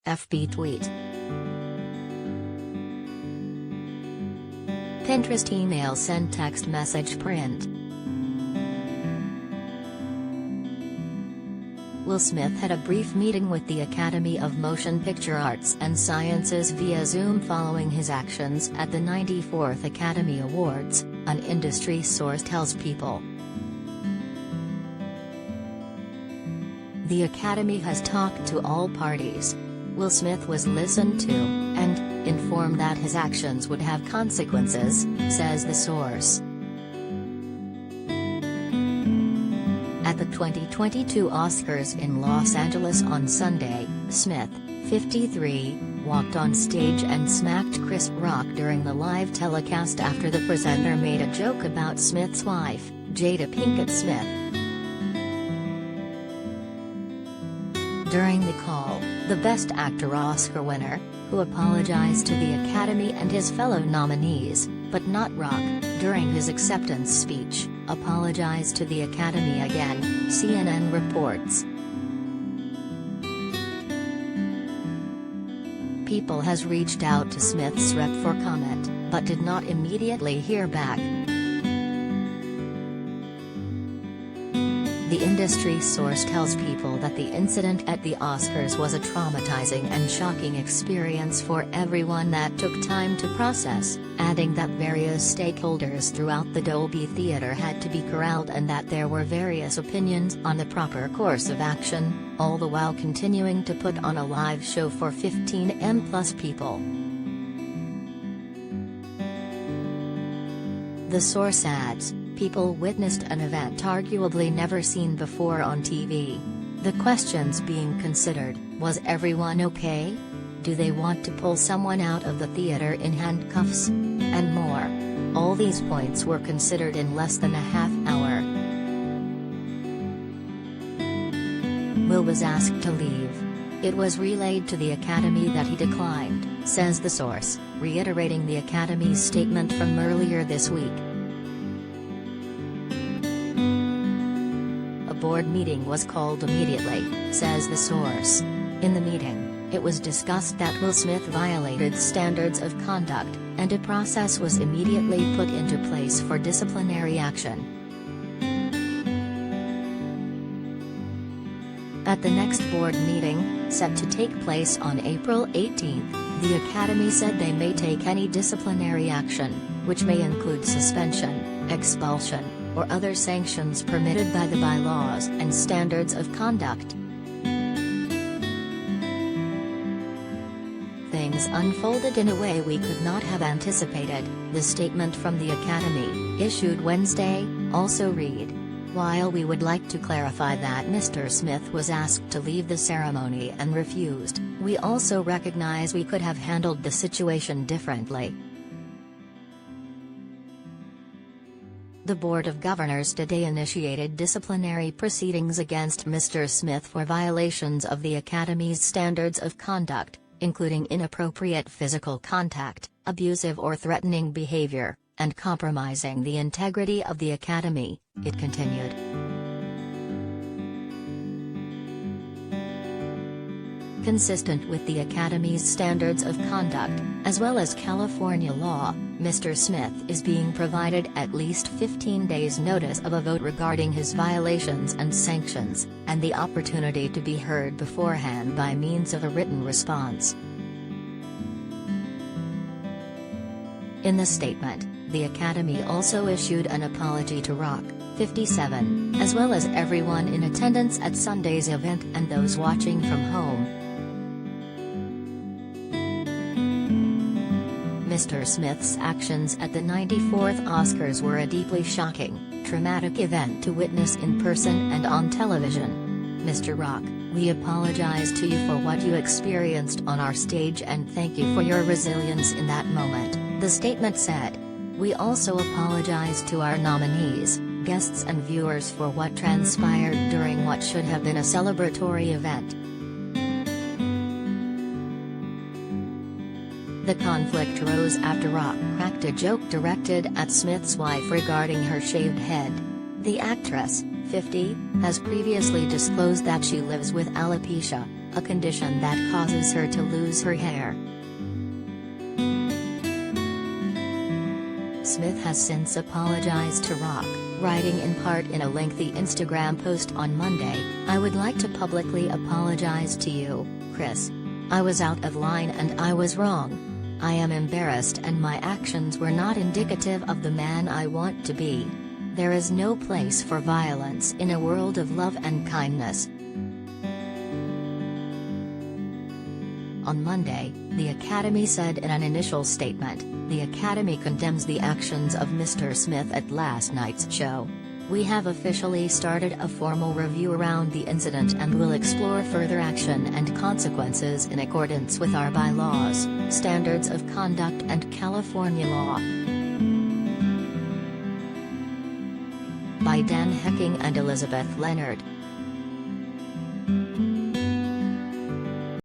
FB tweet. Pinterest email send text message print. Will Smith had a brief meeting with the Academy of Motion Picture Arts and Sciences via Zoom following his actions at the 94th Academy Awards, an industry source tells People. The Academy has talked to all parties. Will Smith was listened to, and informed that his actions would have consequences, says the source. At the 2022 Oscars in Los Angeles on Sunday, Smith, 53, walked on stage and smacked Chris Rock during the live telecast after the presenter made a joke about Smith's wife, Jada Pinkett Smith. During the call, the Best Actor Oscar winner, who apologized to the Academy and his fellow nominees, but not Rock, during his acceptance speech, apologized to the Academy again, CNN reports. People has reached out to Smith's rep for comment, but did not immediately hear back. The industry source tells People that the incident at the Oscars was a traumatizing and shocking experience for everyone that took time to process, adding that various stakeholders throughout the Dolby Theatre had to be corralled and that there were various opinions on the proper course of action, all the while continuing to put on a live show for 15M+ people. The source adds, People witnessed an event arguably never seen before on TV. The questions being considered: was everyone okay? Do they want to pull someone out of the theater in handcuffs? And more. All these points were considered in less than a half hour. Will was asked to leave. It was relayed to the Academy that he declined, says the source, reiterating the Academy's statement from earlier this week. A board meeting was called immediately, says the source. In the meeting, it was discussed that Will Smith violated standards of conduct, and a process was immediately put into place for disciplinary action. At the next board meeting, set to take place on April 18, the Academy said they may take any disciplinary action, which may include suspension, expulsion, or other sanctions permitted by the bylaws and standards of conduct. Things unfolded in a way we could not have anticipated, the statement from the Academy, issued Wednesday, also read. While we would like to clarify that Mr. Smith was asked to leave the ceremony and refused, we also recognize we could have handled the situation differently. The Board of Governors today initiated disciplinary proceedings against Mr. Smith for violations of the Academy's standards of conduct, including inappropriate physical contact, abusive or threatening behavior, and compromising the integrity of the Academy, it continued. Consistent with the Academy's standards of conduct, as well as California law, Mr. Smith is being provided at least 15 days' notice of a vote regarding his violations and sanctions, and the opportunity to be heard beforehand by means of a written response. In the statement, the Academy also issued an apology to Rock, 57, as well as everyone in attendance at Sunday's event and those watching from home. Mr. Smith's actions at the 94th Oscars were a deeply shocking, traumatic event to witness in person and on television. Mr. Rock, we apologize to you for what you experienced on our stage and thank you for your resilience in that moment, the statement said. We also apologize to our nominees, guests and viewers for what transpired during what should have been a celebratory event. The conflict rose after Rock cracked a joke directed at Smith's wife regarding her shaved head. The actress, 50, has previously disclosed that she lives with alopecia, a condition that causes her to lose her hair. Smith has since apologized to Rock, writing in part in a lengthy Instagram post on Monday, "I would like to publicly apologize to you, Chris. I was out of line and I was wrong. I am embarrassed and my actions were not indicative of the man I want to be. There is no place for violence in a world of love and kindness." On Monday, the Academy said in an initial statement, "The Academy condemns the actions of Mr. Smith at last night's show. We have officially started a formal review around the incident and will explore further action and consequences in accordance with our bylaws, standards of conduct and California law." By Dan Hecking and Elizabeth Leonard.